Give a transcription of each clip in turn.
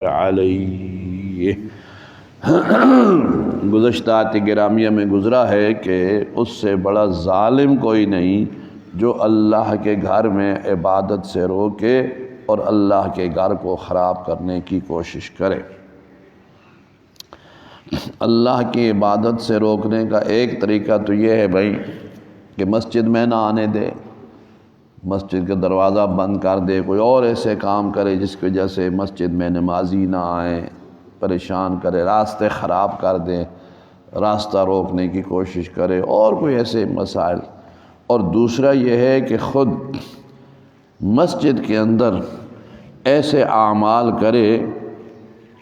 علیہ گزشتہ گرامیہ میں گزرا ہے کہ اس سے بڑا ظالم کوئی نہیں جو اللہ کے گھر میں عبادت سے روکے اور اللہ کے گھر کو خراب کرنے کی کوشش کرے۔ اللہ کی عبادت سے روکنے کا ایک طریقہ تو یہ ہے بھائی کہ مسجد میں نہ آنے دے، مسجد کا دروازہ بند کر دے، کوئی اور ایسے کام کرے جس کی وجہ سے مسجد میں نمازی نہ آئیں، پریشان کرے، راستے خراب کر دے، راستہ روکنے کی کوشش کرے، اور کوئی ایسے مسائل۔ اور دوسرا یہ ہے کہ خود مسجد کے اندر ایسے اعمال کرے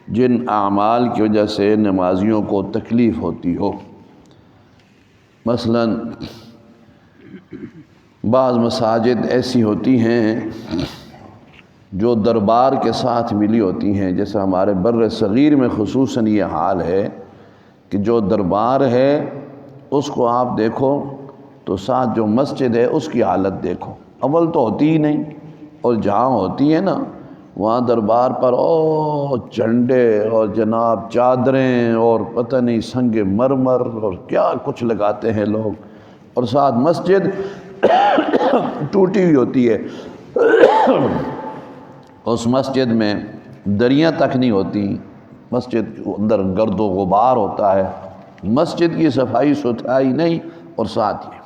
جن اعمال کی وجہ سے نمازیوں کو تکلیف ہوتی ہو۔ مثلاً بعض مساجد ایسی ہوتی ہیں جو دربار کے ساتھ ملی ہوتی ہیں، جیسے ہمارے بر صغیر میں خصوصاً یہ حال ہے کہ جو دربار ہے اس کو آپ دیکھو تو ساتھ جو مسجد ہے اس کی حالت دیکھو، اول تو ہوتی ہی نہیں، اور جہاں ہوتی ہے نا وہاں دربار پر جھنڈے اور جناب چادریں اور پتہ نہیں سنگ مرمر اور کیا کچھ لگاتے ہیں لوگ، اور ساتھ مسجد ٹوٹی ہوئی ہوتی ہے، اس مسجد میں دریاں تک نہیں ہوتی، مسجد کے اندر گرد و غبار ہوتا ہے، مسجد کی صفائی ستھرائی نہیں، اور ساتھ ہی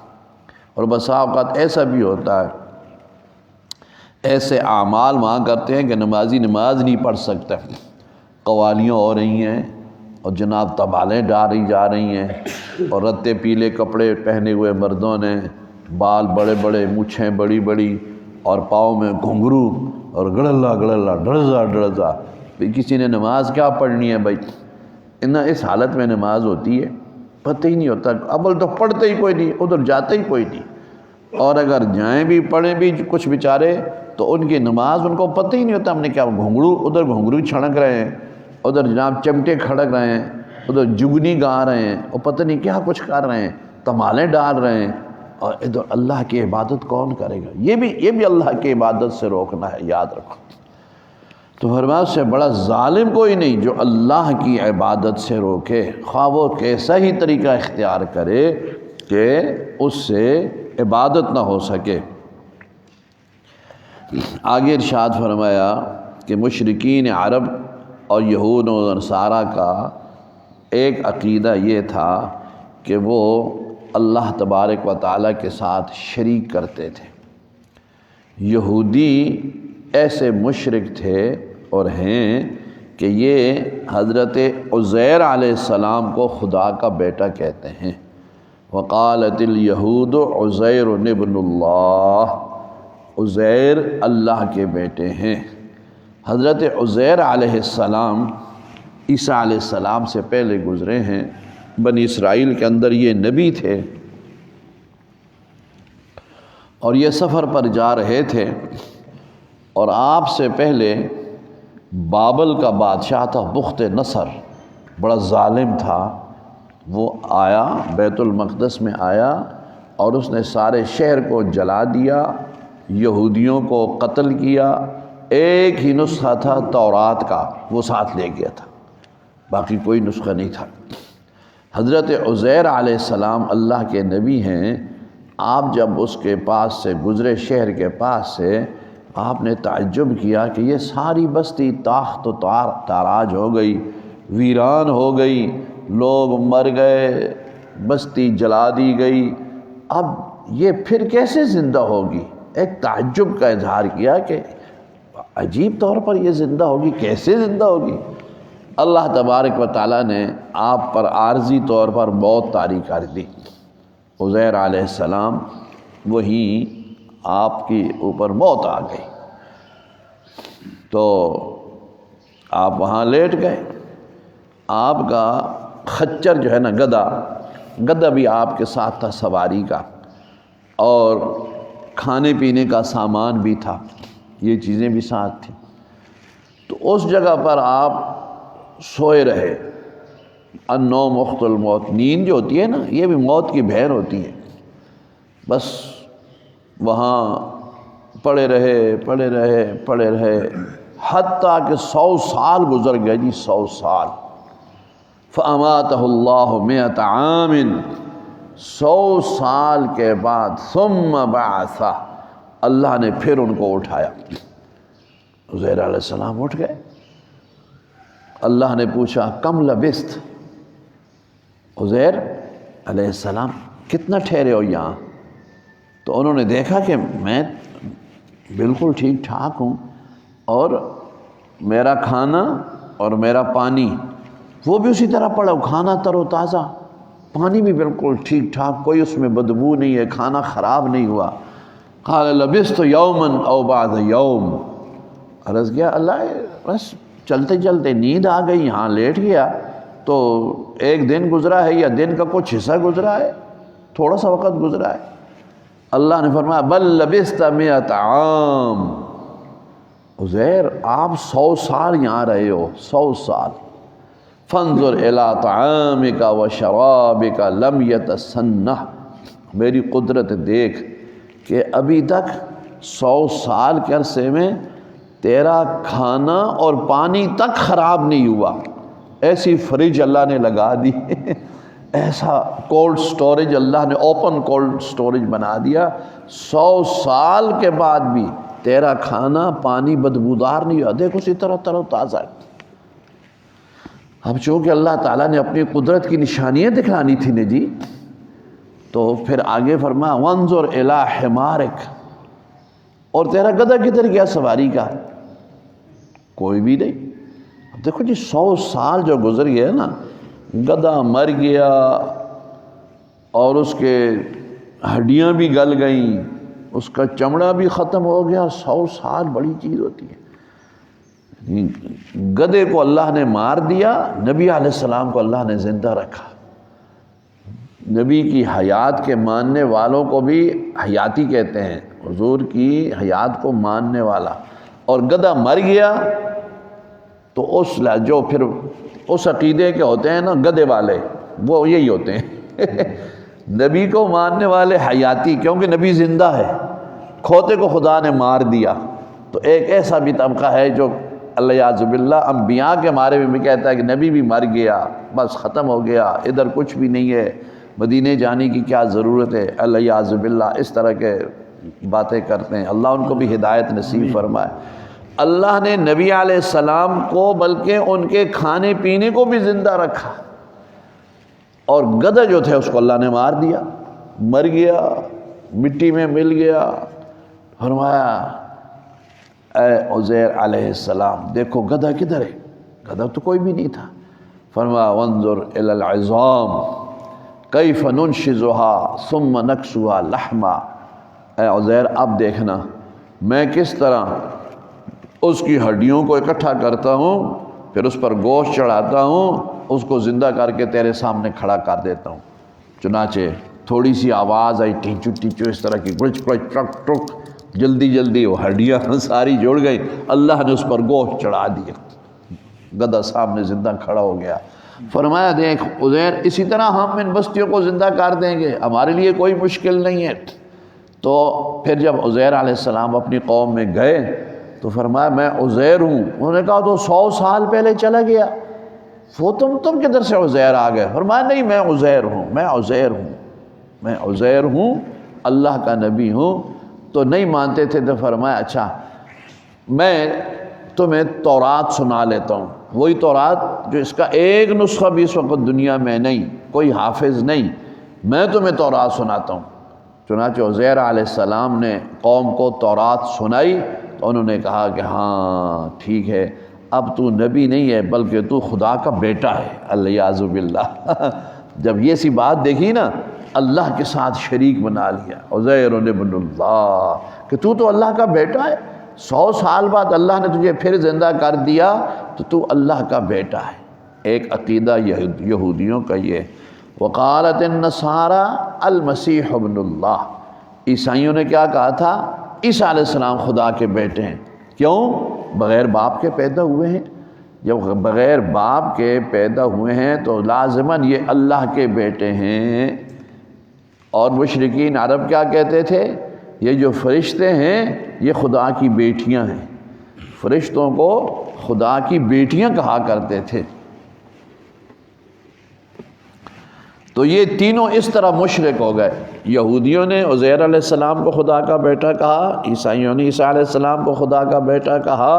اور بسا اوقات ایسا بھی ہوتا ہے ایسے اعمال وہاں کرتے ہیں کہ نمازی نماز نہیں پڑھ سکتا، قوالیاں ہو رہی ہیں اور جناب تبالیں ڈالی جا رہی ہیں، اور رتے پیلے کپڑے پہنے ہوئے مردوں نے، بال بڑے بڑے، مونچھیں بڑی بڑی، اور پاؤں میں گھنگرو، اور گڑلا گڑلا ڈرزا ڈرزا۔ کسی نے نماز کیا پڑھنی ہے بھائی؟ اس حالت میں نماز ہوتی ہے پتہ ہی نہیں ہوتا، اول تو پڑھتے ہی کوئی نہیں، ادھر جاتے ہی کوئی نہیں، اور اگر جائیں بھی پڑھیں بھی کچھ بیچارے تو ان کی نماز ان کو پتہ ہی نہیں ہوتا ہم نے کیا، گھنگرو ادھر گھنگرو چھڑک رہے ہیں، ادھر جناب چمٹے کھڑک رہے ہیں، ادھر جگنی گا رہے ہیں، اور پتہ نہیں کیا کچھ کر رہے ہیں، تمالیں ڈال رہے ہیں، اور ادھر اللہ کی عبادت کون کرے گا؟ یہ بھی اللہ کی عبادت سے روکنا ہے، یاد رکھو۔ تو فرمایا اس سے بڑا ظالم کوئی نہیں جو اللہ کی عبادت سے روکے، خواہ وہ کیسا ہی طریقہ اختیار کرے کہ اس سے عبادت نہ ہو سکے۔ آگے ارشاد فرمایا کہ مشرکین عرب اور یہود و نصارہ کا ایک عقیدہ یہ تھا کہ وہ اللہ تبارک و تعالیٰ کے ساتھ شریک کرتے تھے۔ یہودی ایسے مشرک تھے اور ہیں کہ یہ حضرت عزیر علیہ السلام کو خدا کا بیٹا کہتے ہیں۔ وقالت الیہود عزیر ابن اللہ، عزیر اللہ کے بیٹے ہیں۔ حضرت عزیر علیہ السلام عیسیٰ علیہ السلام سے پہلے گزرے ہیں، بنی اسرائیل کے اندر یہ نبی تھے، اور یہ سفر پر جا رہے تھے، اور آپ سے پہلے بابل کا بادشاہ تھا بخت نصر، بڑا ظالم تھا، وہ آیا بیت المقدس میں آیا اور اس نے سارے شہر کو جلا دیا، یہودیوں کو قتل کیا، ایک ہی نسخہ تھا تورات کا، وہ ساتھ لے گیا تھا، باقی کوئی نسخہ نہیں تھا۔ حضرت عزیر علیہ السلام اللہ کے نبی ہیں، آپ جب اس کے پاس سے گزرے، شہر کے پاس سے، آپ نے تعجب کیا کہ یہ ساری بستی تاخت و تاراج ہو گئی، ویران ہو گئی، لوگ مر گئے، بستی جلا دی گئی، اب یہ پھر کیسے زندہ ہوگی؟ ایک تعجب کا اظہار کیا کہ عجیب طور پر یہ زندہ ہوگی، کیسے زندہ ہوگی؟ اللہ تبارک و تعالیٰ نے آپ پر عارضی طور پر موت طاری کر دی، عزیر علیہ السلام وہیں آپ کی اوپر موت آ گئی، تو آپ وہاں لیٹ گئے۔ آپ کا خچر جو ہے نا، گدھا بھی آپ کے ساتھ تھا سواری کا، اور کھانے پینے کا سامان بھی تھا، یہ چیزیں بھی ساتھ تھیں، تو اس جگہ پر آپ سوئے رہے۔ النوم اخت الموت، نیند جو ہوتی ہے نا یہ بھی موت کی بہن ہوتی ہے، بس وہاں پڑے رہے، حتیٰ کہ 100 سال گزر گئے جی، 100 سال. فَأَمَاتَهُ اللَّهُ مِئَةَ عَامٍ، 100 سال کے بعد ثُمَّ بَعَثَهُ، اللہ نے پھر ان کو اٹھایا. عزیر علیہ السلام اٹھ گئے. اللہ نے پوچھا کم لبثت، عزیر علیہ السلام کتنا ٹھہرے ہو یہاں؟ تو انہوں نے دیکھا کہ میں بالکل ٹھیک ٹھاک ہوں، اور میرا کھانا اور میرا پانی وہ بھی اسی طرح پڑا، کھانا تر و تازہ، پانی بھی بالکل ٹھیک ٹھاک، کوئی اس میں بدبو نہیں ہے، کھانا خراب نہیں ہوا. قال لبثت یوما او بعض یوم، عرض کیا اللہ بس چلتے چلتے نیند آ گئی، یہاں لیٹ گیا، تو ایک دن گزرا ہے یا دن کا کچھ حصہ گزرا ہے، تھوڑا سا وقت گزرا ہے. اللہ نے فرمایا بل لبثت 100 عام، عزیر آپ 100 سال یہاں رہے ہو، 100 سال. فانظر الی طعامک و شرابک لم یتسنہ، میری قدرت دیکھ کہ ابھی تک 100 سال کے عرصے میں تیرا کھانا اور پانی تک خراب نہیں ہوا. ایسی فریج اللہ نے لگا دی، ایسا کولڈ سٹوریج اللہ نے اوپن کولڈ سٹوریج بنا دیا، 100 سال کے بعد بھی تیرا کھانا پانی بدبودار نہیں ہوا، دیکھ اسی طرح تر و تازہ ہے. اب چونکہ اللہ تعالیٰ نے اپنی قدرت کی نشانیاں دکھلانی تھی نا جی، تو پھر آگے فرمایا وانظر الی حمارک، اور تیرا گدھا کدھر گیا سواری کا؟ کوئی بھی نہیں. اب دیکھو جی 100 سال جو گزر گیا نا، گدھا مر گیا اور اس کے ہڈیاں بھی گل گئیں، اس کا چمڑا بھی ختم ہو گیا. 100 سال بڑی چیز ہوتی ہے. گدھے کو اللہ نے مار دیا، نبی علیہ السلام کو اللہ نے زندہ رکھا. نبی کی حیات کے ماننے والوں کو بھی حیاتی کہتے ہیں، حضور کی حیات کو ماننے والا. اور گدھا مر گیا تو جو پھر اس عقیدے کے ہوتے ہیں نا گدھے والے، وہ یہی ہوتے ہیں نبی کو ماننے والے حیاتی، کیونکہ نبی زندہ ہے، کھوتے کو خدا نے مار دیا. تو ایک ایسا بھی طبقہ ہے جو اللہ یعذ باللہ انبیاء کے بارے میں بھی کہتا ہے کہ نبی بھی مر گیا، بس ختم ہو گیا، ادھر کچھ بھی نہیں ہے، مدینے جانے کی کیا ضرورت ہے. اللہ یعذ باللہ اس طرح کے باتیں کرتے ہیں. اللہ ان کو بھی ہدایت نصیب فرمائے. اللہ نے نبی علیہ السلام کو بلکہ ان کے کھانے پینے کو بھی زندہ رکھا، اور گدھا جو تھے اس کو اللہ نے مار دیا، مر گیا، مٹی میں مل گیا. فرمایا اے عزیر علیہ السلام دیکھو گدھا کدھر ہے؟ گدھا تو کوئی بھی نہیں تھا. فرمایا وانظر الی العظام کیف ننشزها ثم نکسوها لحما، اے عزیر اب دیکھنا میں کس طرح اس کی ہڈیوں کو اکٹھا کرتا ہوں، پھر اس پر گوشت چڑھاتا ہوں، اس کو زندہ کر کے تیرے سامنے کھڑا کر دیتا ہوں. چنانچہ تھوڑی سی آواز آئی ٹینچو ٹینچو اس طرح کی، گڑچ گڑچ ٹرک ٹرک، جلدی جلدی وہ ہڈیاں ساری جڑ گئی. اللہ نے اس پر گوشت چڑھا دیا، گدھا سامنے زندہ کھڑا ہو گیا. فرمایا دیکھ عزیر اسی طرح ہم ان بستیوں کو زندہ کر دیں گے، ہمارے لیے کوئی مشکل نہیں ہے. تو پھر جب عزیر علیہ السلام اپنی قوم میں گئے تو فرمایا میں عزیر ہوں. انہوں نے کہا تو 100 سال پہلے چلا گیا، وہ تم کدھر سے عزیر آ گئے؟ فرمایا نہیں میں عزیر ہوں، میں عزیر ہوں، میں عزیر ہوں، اللہ کا نبی ہوں. تو نہیں مانتے تھے تو فرمایا اچھا میں تمہیں تورات سنا لیتا ہوں، وہی تورات جو اس کا ایک نسخہ بھی اس وقت دنیا میں نہیں، کوئی حافظ نہیں، میں تمہیں تورات سناتا ہوں. چنانچہ عزیر علیہ السلام نے قوم کو تورات سنائی تو انہوں نے کہا کہ ہاں ٹھیک ہے، اب تو نبی نہیں ہے بلکہ تو خدا کا بیٹا ہے. اللہ یعذ باللہ جب یہ سی بات دیکھی نا، اللہ کے ساتھ شریک بنا لیا، عزیر ابن اللہ، کہ تو اللہ کا بیٹا ہے. 100 سال بعد اللہ نے تجھے پھر زندہ کر دیا تو اللہ کا بیٹا ہے. ایک عقیدہ یہودیوں کا یہ. وقالت النصارى المسیح ابن اللہ، عیسائیوں نے کیا کہا تھا؟ عیسیٰ علیہ السلام خدا کے بیٹے ہیں. کیوں؟ بغیر باپ کے پیدا ہوئے ہیں. جب بغیر باپ کے پیدا ہوئے ہیں تو لازماً یہ اللہ کے بیٹے ہیں. اور مشرکین عرب کیا کہتے تھے؟ یہ جو فرشتے ہیں یہ خدا کی بیٹیاں ہیں. فرشتوں کو خدا کی بیٹیاں کہا کرتے تھے۔ تو یہ تینوں اس طرح مشرک ہو گئے۔ یہودیوں نے عزیر علیہ السلام کو خدا کا بیٹا کہا، عیسائیوں نے عیسیٰ علیہ السلام کو خدا کا بیٹا کہا،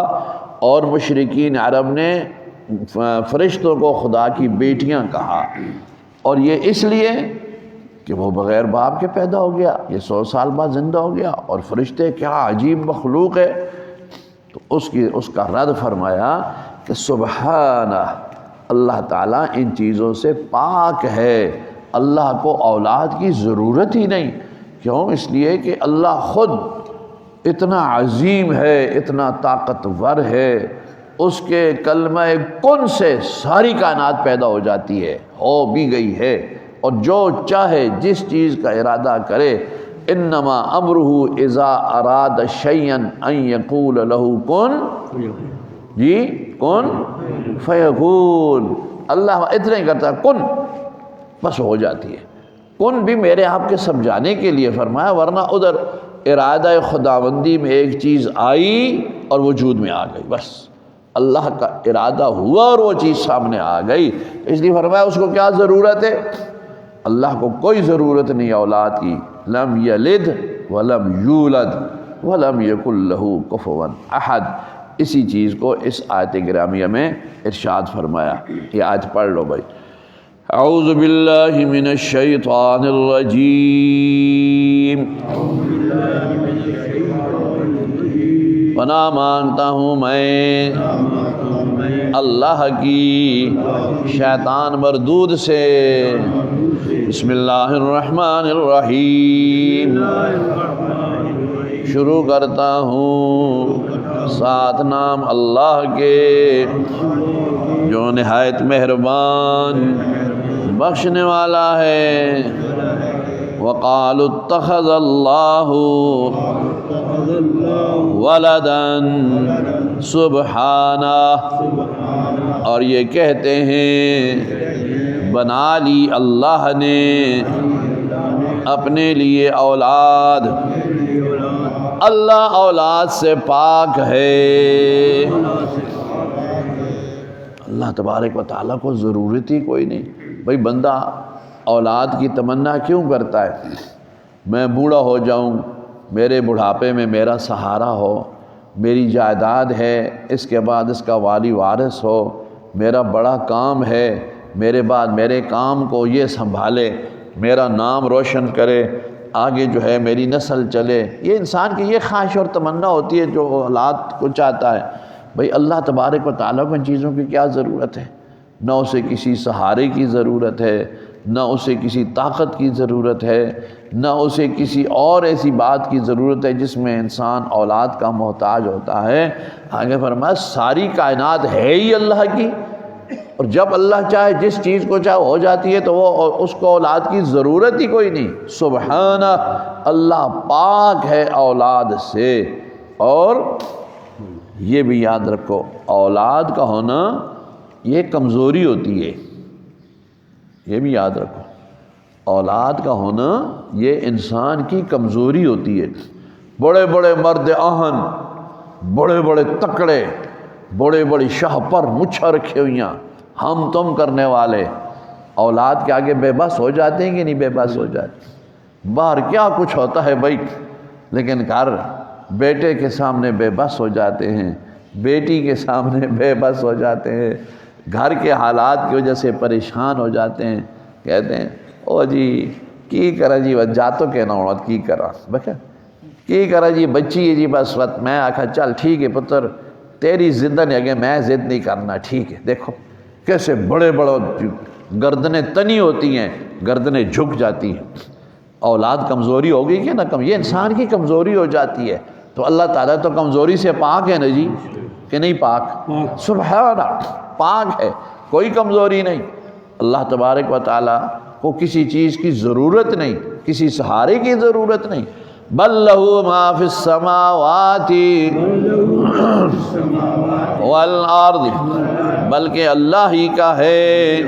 اور مشرکین عرب نے فرشتوں کو خدا کی بیٹیاں کہا۔ اور یہ اس لیے کہ وہ بغیر باپ کے پیدا ہو گیا، یہ 100 سال بعد زندہ ہو گیا، اور فرشتے کیا عجیب مخلوق ہے۔ تو اس کا رد فرمایا کہ سبحانہ، اللہ تعالیٰ ان چیزوں سے پاک ہے، اللہ کو اولاد کی ضرورت ہی نہیں۔ کیوں؟ اس لیے کہ اللہ خود اتنا عظیم ہے، اتنا طاقتور ہے، اس کے کلمہ کن سے ساری کائنات پیدا ہو جاتی ہے، ہو بھی گئی ہے، اور جو چاہے جس چیز کا ارادہ کرے، انما امرہ اذا اراد شیئا ان یقول لہ کن، جی کن فیکون، اللہ اتنا ہی کرتا ہے کن، بس ہو جاتی ہے۔ کن بھی میرے آپ کے سمجھانے کے لیے فرمایا، ورنہ ادھر ارادہ خداوندی میں ایک چیز آئی اور وجود میں آ گئی، بس اللہ کا ارادہ ہوا اور وہ چیز سامنے آ گئی۔ اس لیے فرمایا اس کو کیا ضرورت ہے؟ اللہ کو کوئی ضرورت نہیں اولاد کی، لم یلد ولم یولد ولم یکن لہ کفوا احد۔ اسی چیز کو اس آیت گرامیہ میں ارشاد فرمایا۔ یہ آیت پڑھ لو بھائی۔ اعوذ باللہ من الشیطان الرجیم، پناہ مانگتا ہوں میں اللہ کی شیطان مردود سے۔ بسم اللہ الرحمن الرحیم، شروع کرتا ہوں ساتھ نام اللہ کے جو نہایت مہربان بخشنے والا ہے۔ وقالوا اتخذ اللہ ولدا سبحانہ، اور یہ کہتے ہیں بنا لی اللہ نے اپنے لیے اولاد، اللہ اولاد سے پاک ہے۔ اللہ تبارک و تعالیٰ کو ضرورت ہی کوئی نہیں۔ بھئی بندہ اولاد کی تمنا کیوں کرتا ہے؟ میں بوڑھا ہو جاؤں، میرے بڑھاپے میں میرا سہارا ہو، میری جائیداد ہے، اس کے بعد اس کا والی وارث ہو، میرا بڑا کام ہے، میرے بعد میرے کام کو یہ سنبھالے، میرا نام روشن کرے، آگے جو ہے میری نسل چلے۔ یہ انسان کی یہ خواہش اور تمنا ہوتی ہے جو اولاد کو چاہتا ہے۔ بھئی اللہ تبارک و تعالیٰ کو ان چیزوں کی کیا ضرورت ہے؟ نہ اسے کسی سہارے کی ضرورت ہے، نہ اسے کسی طاقت کی ضرورت ہے، نہ اسے کسی اور ایسی بات کی ضرورت ہے جس میں انسان اولاد کا محتاج ہوتا ہے۔ آگے فرمایا ساری کائنات ہے ہی اللہ کی، اور جب اللہ چاہے جس چیز کو چاہے ہو جاتی ہے، تو وہ اس کو اولاد کی ضرورت ہی کوئی نہیں۔ سبحانہ، اللہ پاک ہے اولاد سے۔ اور یہ بھی یاد رکھو، اولاد کا ہونا یہ کمزوری ہوتی ہے، یہ بھی یاد رکھو، اولاد کا ہونا یہ انسان کی کمزوری ہوتی ہے۔ بڑے بڑے مرد آہن، بڑے بڑے تکڑے، بڑے بڑی شاہ پر مچھا رکھے ہوئیاں، ہم تم کرنے والے، اولاد کے آگے بے بس ہو جاتے ہیں کہ نہیں بے بس ہو جاتے؟ باہر کیا کچھ ہوتا ہے بھائی، لیکن گھر بیٹے کے سامنے بے بس ہو جاتے ہیں، بیٹی کے سامنے بے بس ہو جاتے ہیں، گھر کے حالات کی وجہ سے پریشان ہو جاتے ہیں، کہتے ہیں او جی کی کرا جی بس جاتو کہنا ہونا کی کرا بکا کی کرا جی بچی ہے جی بس وقت میں آکھا چل ٹھیک ہے پتر تیری ضد نہیں ہے، میں ضد نہیں کرنا، ٹھیک ہے۔ دیکھو کیسے بڑے بڑے گردنیں تنی ہوتی ہیں، گردنیں جھک جاتی ہیں۔ اولاد کمزوری ہوگی کہ نہ کم، یہ انسان کی کمزوری ہو جاتی ہے۔ تو اللہ تعالیٰ تو کمزوری سے پاک ہے نا جی، کہ نہیں پاک؟ سبحانہ، پاک ہے، کوئی کمزوری نہیں۔ اللہ تبارک و تعالیٰ کو کسی چیز کی ضرورت نہیں، کسی سہارے کی ضرورت نہیں۔ بل لہ ما فی السماوات والارض، بلکہ اللہ ہی کا ہے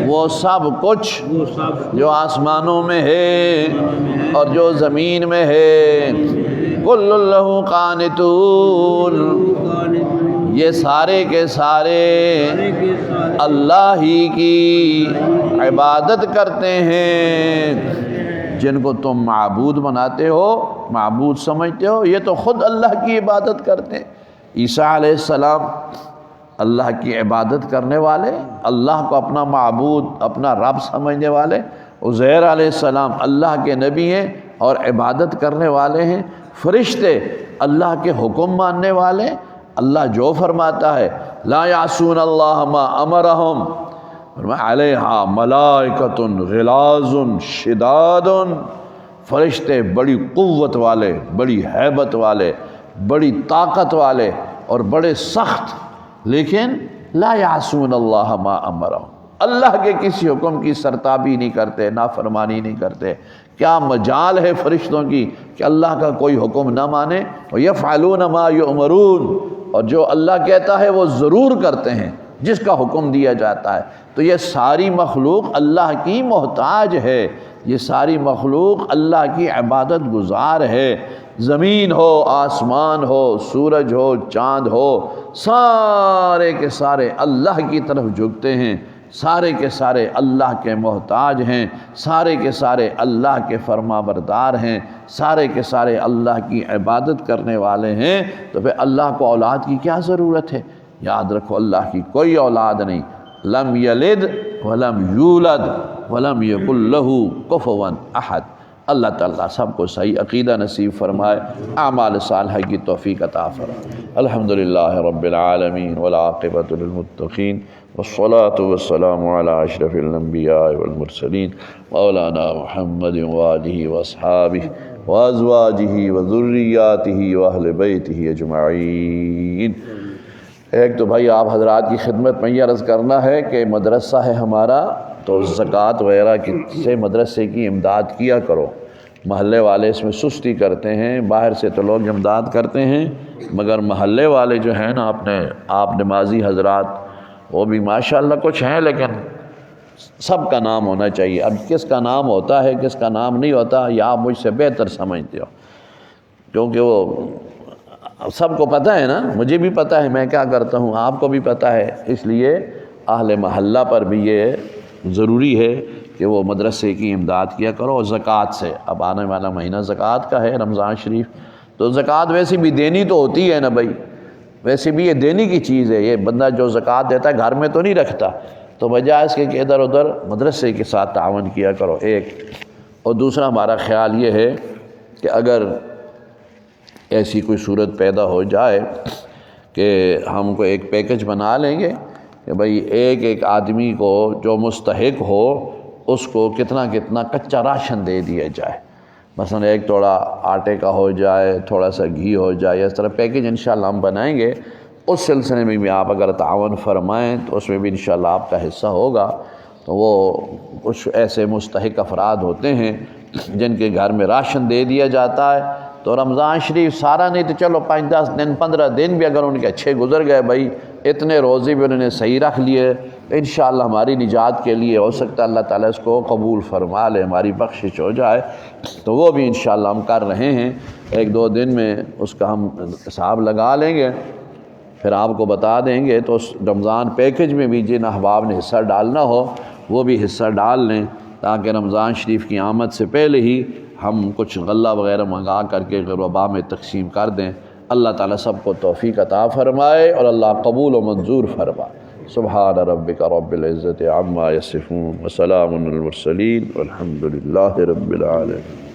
وہ سب کچھ جو آسمانوں میں ہے اور جو زمین میں ہے۔ کل لہ قانتون، یہ سارے کے سارے اللہ ہی کی عبادت کرتے ہیں۔ جن کو تم معبود بناتے ہو، معبود سمجھتے ہو، یہ تو خود اللہ کی عبادت کرتے ہیں۔ عیسیٰ علیہ السلام اللہ کی عبادت کرنے والے، اللہ کو اپنا معبود، اپنا رب سمجھنے والے۔ عزیر علیہ السلام اللہ کے نبی ہیں اور عبادت کرنے والے ہیں۔ فرشتے اللہ کے حکم ماننے والے، اللہ جو فرماتا ہے لا یعصون اللہ ما امرہم، علیہا ملائکۃ غلاظ شداد، فرشتے بڑی قوت والے، بڑی ہیبت والے، بڑی طاقت والے اور بڑے سخت، لیکن لا یعصون اللہ ما امرہم، اللہ کے کسی حکم کی سرتابی نہیں کرتے، نافرمانی نہیں کرتے۔ کیا مجال ہے فرشتوں کی کہ اللہ کا کوئی حکم نہ مانے؟ وَيَفْعَلُونَ مَا يُؤْمَرُونَ، اور جو اللہ کہتا ہے وہ ضرور کرتے ہیں، جس کا حکم دیا جاتا ہے۔ تو یہ ساری مخلوق اللہ کی محتاج ہے، یہ ساری مخلوق اللہ کی عبادت گزار ہے۔ زمین ہو، آسمان ہو، سورج ہو، چاند ہو، سارے کے سارے اللہ کی طرف جھکتے ہیں، سارے کے سارے اللہ کے محتاج ہیں، سارے کے سارے اللہ کے فرما بردار ہیں، سارے کے سارے اللہ کی عبادت کرنے والے ہیں۔ تو پھر اللہ کو اولاد کی کیا ضرورت ہے؟ یاد رکھو اللہ کی کوئی اولاد نہیں، لم یلد ولم یولد ولم یکن لہ کفوا احد۔ اللہ تعالیٰ سب کو صحیح عقیدہ نصیب فرمائے، اعمال صالحہ کی توفیق عطا فرمائے۔ الحمدللہ رب العالمین والعاقبۃ للمتقین والصلاة والسلام علی اشرف الانبیاء والمرسلین مولانا محمد وآلہ واصحابہ وازواجہ وذریاتہ واہل بیتہ اجمعین۔ ایک تو بھائی آپ حضرات کی خدمت میں یہ عرض کرنا ہے کہ مدرسہ ہے ہمارا، تو زکوٰۃ وغیرہ سے مدرسے کی امداد کیا کرو۔ محلے والے اس میں سستی کرتے ہیں، باہر سے تو لوگ امداد کرتے ہیں، مگر محلے والے جو ہیں نا آپ نمازی حضرات، وہ بھی ماشاءاللہ کچھ ہیں، لیکن سب کا نام ہونا چاہیے۔ اب کس کا نام ہوتا ہے کس کا نام نہیں ہوتا یہ آپ مجھ سے بہتر سمجھتے ہو، کیونکہ وہ سب کو پتہ ہے نا، مجھے بھی پتہ ہے میں کیا کرتا ہوں، آپ کو بھی پتہ ہے، اس لیے اہل محلہ پر بھی یہ ضروری ہے کہ وہ مدرسے کی امداد کیا کرو زکوٰۃ سے۔ اب آنے والا مہینہ زکوٰۃ کا ہے، رمضان شریف، تو زکوٰۃ ویسے بھی دینی تو ہوتی ہے نا بھائی، ویسے بھی یہ دینے کی چیز ہے، یہ بندہ جو زکوٰۃ دیتا ہے گھر میں تو نہیں رکھتا، تو بجائے اس کے کہ ادھر ادھر مدرسے کے ساتھ تعاون کیا کرو ایک۔ اور دوسرا ہمارا خیال یہ ہے کہ اگر ایسی کوئی صورت پیدا ہو جائے کہ ہم کو ایک پیکج بنا لیں گے کہ بھئی ایک آدمی کو جو مستحق ہو اس کو کتنا کتنا کچا راشن دے دیا جائے، مثلا ایک توڑا آٹے کا ہو جائے، تھوڑا سا گھی ہو جائے، اس طرح پیکج انشاءاللہ ہم بنائیں گے۔ اس سلسلے میں بھی آپ اگر تعاون فرمائیں تو اس میں بھی انشاءاللہ آپ کا حصہ ہوگا۔ تو وہ کچھ ایسے مستحق افراد ہوتے ہیں جن کے گھر میں راشن دے دیا جاتا ہے، تو رمضان شریف سارا نہیں تو چلو 5-10 دن 15 دن بھی اگر ان کے اچھے گزر گئے، بھائی اتنے روزے بھی انہوں نے صحیح رکھ لیے، تو انشاءاللہ ہماری نجات کے لیے ہو سکتا ہے اللہ تعالیٰ اس کو قبول فرما لے، ہماری بخشش ہو جائے۔ تو وہ بھی انشاءاللہ ہم کر رہے ہیں، 1-2 دن میں اس کا ہم حساب لگا لیں گے، پھر آپ کو بتا دیں گے۔ تو اس رمضان پیکج میں بھی جن احباب نے حصہ ڈالنا ہو وہ بھی حصہ ڈال لیں، تاکہ رمضان شریف کی آمد سے پہلے ہی ہم کچھ غلہ وغیرہ منگا کر کے غربا میں تقسیم کر دیں۔ اللہ تعالیٰ سب کو توفیق عطا فرمائے اور اللہ قبول و منظور فرمائے۔ سبحان ربک رب العزت عما یصفون وسلام علی المرسلین والحمد للہ رب العالمین۔